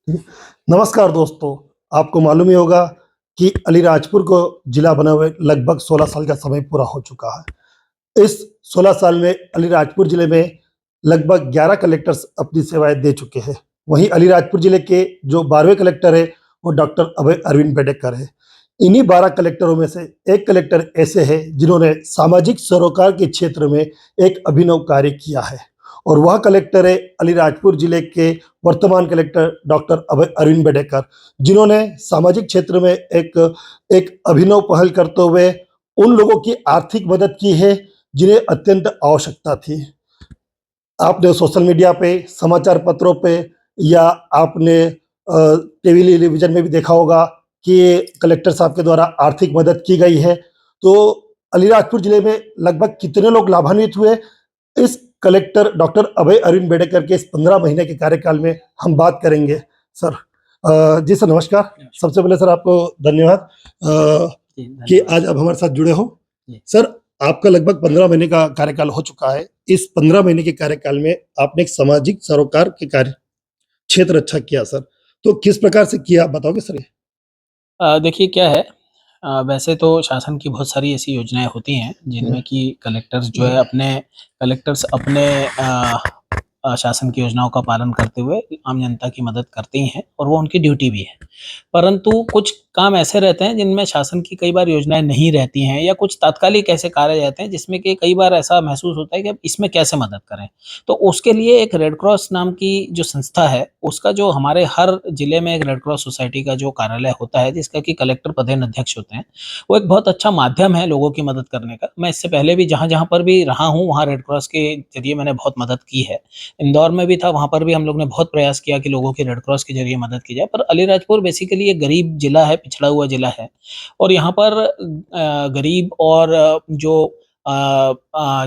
नमस्कार दोस्तों, आपको मालूम ही होगा कि अलीराजपुर को जिला बने हुए लगभग 16 साल का समय पूरा हो चुका है। इस 16 साल में अलीराजपुर जिले में लगभग 11 कलेक्टर्स अपनी सेवाएँ दे चुके हैं। वहीं अलीराजपुर जिले के जो 12वें कलेक्टर हैं, वो डॉक्टर अभय अरविंद बेडेकर हैं। इन्हीं 12 कलेक्टरों में से एक कलेक्टर ऐसे हैं जिन्होंने सामाजिक सरोकार के क्षेत्र में एक अभिनव कार्य किया है और वह कलेक्टर है अलीराजपुर जिले के वर्तमान कलेक्टर डॉक्टर अभय अरविंद बेडेकर, जिन्होंने सामाजिक क्षेत्र में एक एक अभिनव पहल करते हुए उन लोगों की आर्थिक मदद की है जिन्हें अत्यंत आवश्यकता थी। आपने सोशल मीडिया पे, समाचार पत्रों पे या आपने टेलीविज़न में भी देखा होगा कि कलेक्टर साहब के द्वारा आर्थिक मदद की गई है। तो अलीराजपुर जिले में लगभग कितने लोग लाभान्वित हुए, इस कलेक्टर डॉक्टर अभय अरविंद बेडेकर के इस 15 महीने के कार्यकाल में हम बात करेंगे। सर जी सर नमस्कार। सबसे पहले सर आपको धन्यवाद कि आज आप हमारे साथ जुड़े हो। सर आपका लगभग 15 महीने का कार्यकाल हो चुका है। इस 15 महीने के कार्यकाल में आपने एक सामाजिक सरोकार के कार्य क्षेत्र अच्छा किया सर। तो किस प्रकार से किया आप बताओगे सर ये? देखिए क्या है, वैसे तो शासन की बहुत सारी ऐसी योजनाएँ होती हैं जिनमें कि कलेक्टर्स अपने शासन की योजनाओं का पालन करते हुए आम जनता की मदद करते ही हैं और वो उनकी ड्यूटी भी है। परंतु कुछ काम ऐसे रहते हैं जिनमें शासन की कई बार योजनाएँ नहीं रहती हैं या कुछ तात्कालिक ऐसे कार्य रहते हैं जिसमें कि कई बार ऐसा महसूस होता है कि अब इसमें कैसे मदद करें। तो उसके लिए एक रेड क्रॉस नाम की जो संस्था है, उसका जो हमारे हर जिले में एक रेड क्रॉस सोसाइटी का जो कार्यालय होता है जिसका कि कलेक्टर पदेन अध्यक्ष होते हैं, वो एक बहुत अच्छा माध्यम है लोगों की मदद करने का। मैं इससे पहले भी जहाँ-जहाँ पर भी रहा हूँ, वहाँ रेड क्रॉस के ज़रिए मैंने बहुत मदद की है। इंदौर में भी था, वहाँ पर भी हम लोग ने बहुत प्रयास किया कि लोगों की रेड क्रॉस के ज़रिए मदद की जाए। पर अलीराजपुर बेसिकली एक गरीब जिला है, पिछड़ा हुआ जिला है और यहाँ पर गरीब और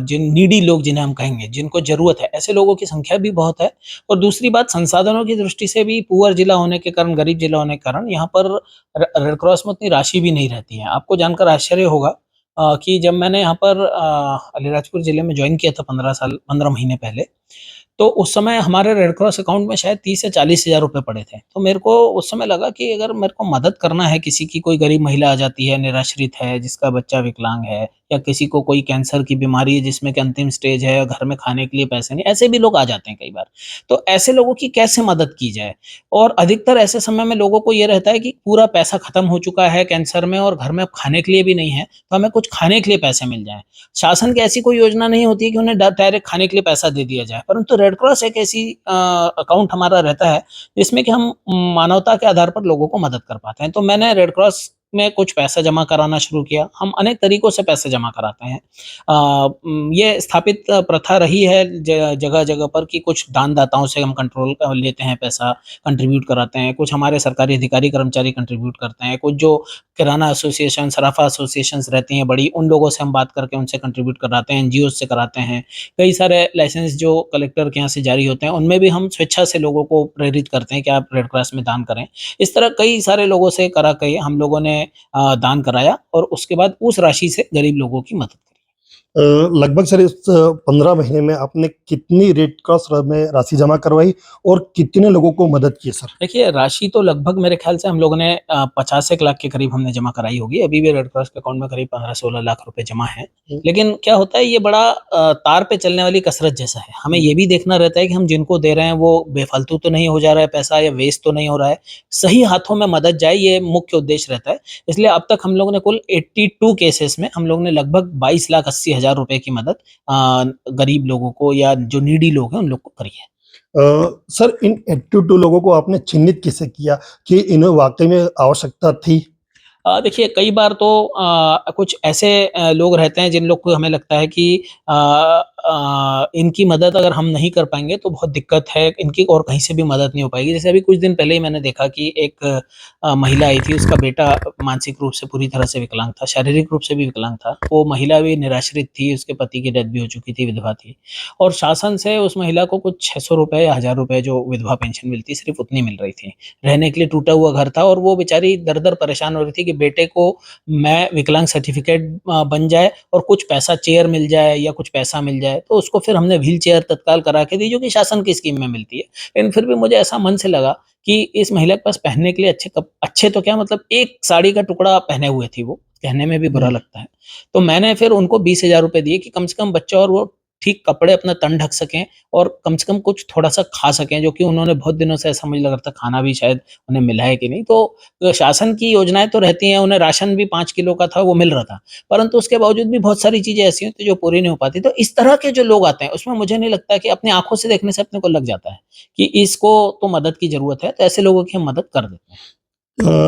जिन नीडी लोग जिन्हें हम कहेंगे, जिनको ज़रूरत है, ऐसे लोगों की संख्या भी बहुत है। और दूसरी बात संसाधनों की दृष्टि से भी पुअर जिला होने के कारण, गरीब जिला होने के कारण यहाँ पर रेड क्रॉस में उतनी राशि भी नहीं रहती है। आपको जानकर आश्चर्य होगा कि जब मैंने यहाँ पर अलीराजपुर जिले में जॉइन किया था 15 महीने पहले, तो उस समय हमारे रेड क्रॉस अकाउंट में शायद 30 से 40 हज़ार रुपए पड़े थे। तो मेरे को उस समय लगा कि अगर मेरे को मदद करना है, किसी की कोई गरीब महिला आ जाती है, निराश्रित है, जिसका बच्चा विकलांग है या किसी को कोई कैंसर की बीमारी है जिसमें कि अंतिम स्टेज है, घर में खाने के लिए पैसे नहीं, ऐसे भी लोग आ जाते हैं कई बार। तो ऐसे लोगों की कैसे मदद की जाए? और अधिकतर ऐसे समय में लोगों को ये रहता है कि पूरा पैसा खत्म हो चुका है कैंसर में और घर में अब खाने के लिए भी नहीं है, तो हमें कुछ खाने के लिए पैसे मिल जाएँ। शासन की ऐसी कोई योजना नहीं होती है कि उन्हें डायरेक्ट खाने के लिए पैसा दे दिया जाए, परंतु रेड क्रॉस एक ऐसी अकाउंट हमारा रहता है जिसमें कि हम मानवता के आधार पर लोगों को मदद कर पाते हैं। तो मैंने रेड क्रॉस में कुछ पैसा जमा कराना शुरू किया। हम अनेक तरीकों से पैसे जमा कराते हैं। ये स्थापित प्रथा रही है जगह-जगह पर कि कुछ दानदाताओं से हम कंट्रोल लेते हैं पैसा, कंट्रीब्यूट कराते हैं। कुछ हमारे सरकारी अधिकारी कर्मचारी कंट्रीब्यूट करते हैं। कुछ जो किराना एसोसिएशन, सराफा एसोसिएशंस रहती हैं बड़ी, उन लोगों से हम बात करके उनसे कंट्रीब्यूट कराते हैं, एनजीओ से कराते हैं। कई सारे लाइसेंस जो कलेक्टर के यहाँ से जारी होते हैं, उनमें भी हम स्वेच्छा से लोगों को प्रेरित करते हैं कि आप रेड क्रॉस में दान करें। इस तरह कई सारे लोगों से करा के हम लोगों ने दान कराया और उसके बाद उस राशि से गरीब लोगों की मदद करी। लगभग सर इस 15 महीने में आपने कितनी रेड क्रॉस में राशि जमा करवाई और कितने लोगों को मदद की सर? देखिए, राशि तो लगभग मेरे ख़्याल से हम लोगों ने 50 एक लाख के करीब हमने जमा कराई होगी। अभी भी रेड क्रॉस के अकाउंट में करीब 15-16 लाख रुपए जमा हैं। लेकिन क्या होता है, ये बड़ा तार पे चलने वाली कसरत जैसा है। हमें ये भी देखना रहता है कि हम जिनको दे रहे हैं वो बेफ़ालतू तो नहीं हो जा रहा है पैसा या वेस्ट तो नहीं हो रहा है। सही हाथों में मदद जाए, ये मुख्य उद्देश्य रहता है। इसलिए अब तक हम लोगों ने कुल 82 केसेज़ में हम लोगों ने लगभग 22,80,000 रुपए की मदद गरीब लोगों को या जो नीडी लोग हैं उन लोग को करी है। सर इन 82 लोगों को आपने चिन्हित कैसे किया कि इन्हें वाक़ई में आवश्यकता थी? देखिए कई बार तो कुछ ऐसे लोग रहते हैं जिन लोग को हमें लगता है कि इनकी मदद अगर हम नहीं कर पाएँगे तो बहुत दिक्कत है, इनकी और कहीं से भी मदद नहीं हो पाएगी। जैसे अभी कुछ दिन पहले ही मैंने देखा कि एक महिला आई थी, उसका बेटा मानसिक रूप से पूरी तरह से विकलांग था, शारीरिक रूप से भी विकलांग था। वो महिला भी निराश्रित थी, उसके पति की डेथ भी हो चुकी थी, विधवा थी और शासन से उस महिला को कुछ ₹600 या ₹1000 जो विधवा पेंशन मिलती है, सिर्फ़ उतनी मिल रही थी। रहने के लिए टूटा हुआ घर था और वो बेचारी दर-दर परेशान हो रही थी कि कि बेटे को मैं विकलांग सर्टिफिकेट बन जाए और कुछ पैसा चेयर मिल जाए या कुछ पैसा मिल जाए, तो उसको फिर हमने व्हील चेयर तत्काल करा के दी, जो कि शासन की स्कीम में मिलती है। लेकिन फिर भी मुझे ऐसा मन से लगा कि इस महिला के पास पहनने के लिए अच्छे तो क्या, मतलब एक साड़ी का टुकड़ा पहने हुए थी वो, कहने में भी बुरा लगता है। तो मैंने फिर उनको 20,000 रुपए दिए कि कम से कम बच्चा और वो ठीक कपड़े अपना तन ढक सकें और कम से कम कुछ थोड़ा-सा खा सकें, जो कि उन्होंने बहुत दिनों से ऐसा मुझे लग रहा था खाना भी शायद उन्हें मिला है कि नहीं। तो शासन की योजनाएँ तो रहती हैं, उन्हें राशन भी 5 किलो का था वो मिल रहा था, परंतु उसके बावजूद भी बहुत सारी चीज़ें ऐसी होती हैं जो पूरी नहीं हो पाती। तो इस तरह के जो लोग आते हैं, उसमें मुझे नहीं लगता कि अपनी आँखों से देखने से अपने को लग जाता है कि इसको तो मदद की ज़रूरत है, तो ऐसे लोगों की हम मदद कर देते हैं।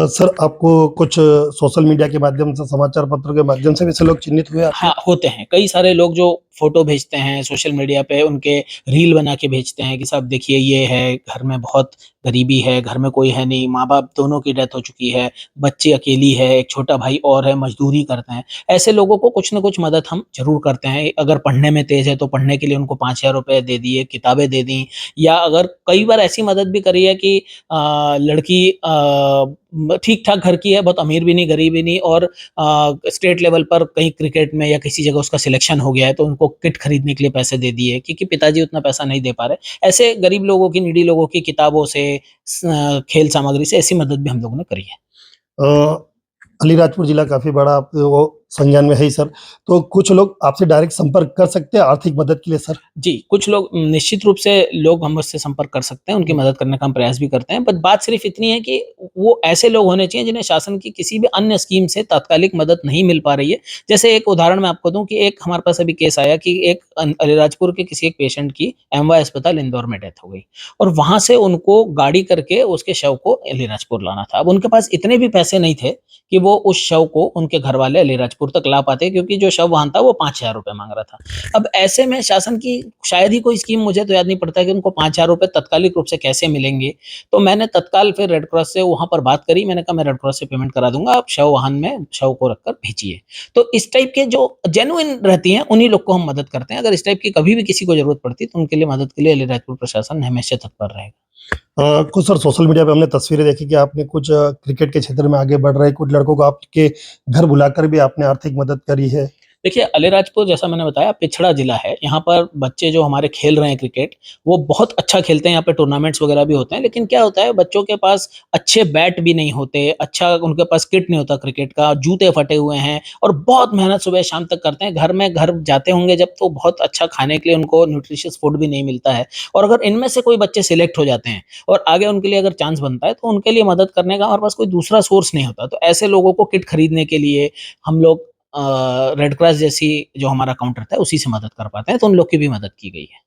सर, आपको कुछ सोशल मीडिया के माध्यम से, समाचार पत्रों के माध्यम से भी ऐसे लोग चिन्हित हुए आपके? हाँ, होते हैं। कई सारे लोग जो फ़ोटो भेजते हैं सोशल मीडिया पे, उनके रील बना के भेजते हैं कि साहब देखिए ये है, घर में बहुत गरीबी है, घर में कोई है नहीं, माँ-बाप दोनों की डेथ हो चुकी है, बच्ची अकेली है, एक छोटा भाई और है, मज़दूरी करते हैं। ऐसे लोगों को कुछ न कुछ मदद हम ज़रूर करते हैं। अगर पढ़ने में तेज़ है तो पढ़ने के लिए उनको 5,000 रुपए दे दिए, किताबें दे दी, या अगर कई बार ऐसी मदद भी करी है कि लड़की ठीक-ठाक घर की है, बहुत अमीर भी नहीं, गरीब भी नहीं, और स्टेट लेवल पर कहीं क्रिकेट में या किसी जगह उसका सिलेक्शन हो गया है, तो उनको किट खरीदने के लिए पैसे दे दिए क्योंकि पिताजी उतना पैसा नहीं दे पा रहे। ऐसे गरीब लोगों की, नीडी लोगों की किताबों से, खेल सामग्री से ऐसी मदद भी हम लोगों ने करी है। अ, अलीराजपुर जिला काफ़ी बड़ा आप वो संज्ञान में है ही सर। तो कुछ लोग आपसे डायरेक्ट संपर्क कर सकते हैं आर्थिक मदद के लिए सर? जी, कुछ लोग निश्चित रूप से लोग हम मुझसे संपर्क कर सकते हैं, उनकी मदद करने का हम प्रयास भी करते हैं। बट बात सिर्फ़ इतनी है कि वो ऐसे लोग होने चाहिए जिन्हें शासन की किसी भी अन्य स्कीम से तात्कालिक मदद नहीं मिल पा रही है। जैसे एक उदाहरण मैं आपको दूँ कि एक हमारे पास अभी केस आया कि एक अलीराजपुर के किसी एक पेशेंट की एमवाय अस्पताल इंदौर में डेथ हो गई और वहाँ से उनको गाड़ी करके उसके शव को अलीराजपुर लाना था। अब उनके पास इतने भी पैसे नहीं थे कि वो उस शव को उनके घरवाले अलीराजपुर तक ला पाते, क्योंकि जो शव वहाँ था वो 5,000 रुपए माँग रहा था। अब ऐसे में शासन की शायद ही कोई स्कीम, मुझे तो याद नहीं पड़ता कि उनको 5,000 रुपए तत्कालिक रूप से कैसे मिलेंगे। तो मैंने तत्काल फिर रेड क्रॉस से वहाँ पर बात करी, मैंने कहा मैं रेड क्रॉस से पेमेंट करा दूँगा, आप शव वाहन में शव को रखकर भेजिए। तो इस टाइप के जो जेन्युइन रहती हैं, उन्हीं लोग को हम मदद करते हैं। अगर इस टाइप की कभी भी किसी को ज़रूरत पड़ती है, तो उनके लिए मदद के लिए अलीराजपुर प्रशासन हमेशा तत्पर रहेगा। कुछ सर सोशल मीडिया पे हमने तस्वीरें देखी कि आपने कुछ क्रिकेट के क्षेत्र में आगे बढ़ रहे कुछ लड़कों को आपके घर बुलाकर भी आपने आर्थिक मदद करी है। देखिए, अलीराजपुर जैसा मैंने बताया पिछड़ा ज़िला है। यहाँ पर बच्चे जो हमारे खेल रहे हैं क्रिकेट, वो बहुत अच्छा खेलते हैं, यहाँ पे टूर्नामेंट्स वगैरह भी होते हैं। लेकिन क्या होता है, बच्चों के पास अच्छे बैट भी नहीं होते, अच्छा उनके पास किट नहीं होता क्रिकेट का, जूते फटे हुए हैं और बहुत मेहनत सुबह-शाम तक करते हैं। घर जाते होंगे जब, तो बहुत अच्छा खाने के लिए उनको न्यूट्रिशियस फूड भी नहीं मिलता है। और अगर इनमें से कोई बच्चे सिलेक्ट हो जाते हैं और आगे उनके लिए अगर चांस बनता है, तो उनके लिए मदद करने का हमारे पास कोई दूसरा सोर्स नहीं होता। तो ऐसे लोगों को किट खरीदने के लिए हम लोग रेड क्रॉस जैसी जो हमारा काउंटर था, उसी से मदद कर पाते हैं, तो उन लोग की भी मदद की गई है।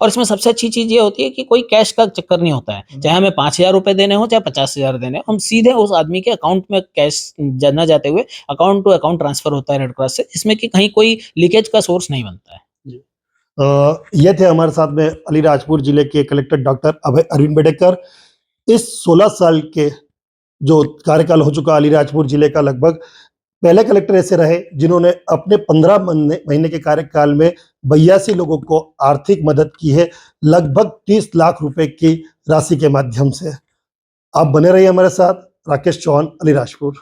और इसमें सबसे अच्छी चीज़ ये होती है कि कोई कैश का चक्कर नहीं होता है। चाहे हमें 5,000 रुपए देने हों, चाहे 50,000 देने हों, हम सीधे उस आदमी के अकाउंट में कैश ना जाते हुए अकाउंट टू अकाउंट ट्रांसफर होता है रेड क्रॉस से, जिसमें कि कहीं कोई लीकेज का सोर्स नहीं बनता है। जी। ये थे हमारे साथ में अलीराजपुर जिले के कलेक्टर डॉक्टर अभय अरविंद बेडेकर। इस 16 साल के जो कार्यकाल हो चुका अलीराजपुर जिले का, लगभग पहले कलेक्टर ऐसे रहे जिन्होंने अपने 15 महीने के कार्यकाल में 82 लोगों को आर्थिक मदद की है, लगभग 30 लाख रुपए की राशि के माध्यम से। आप बने रहिए हमारे साथ। राकेश चौहान, अलीराजपुर।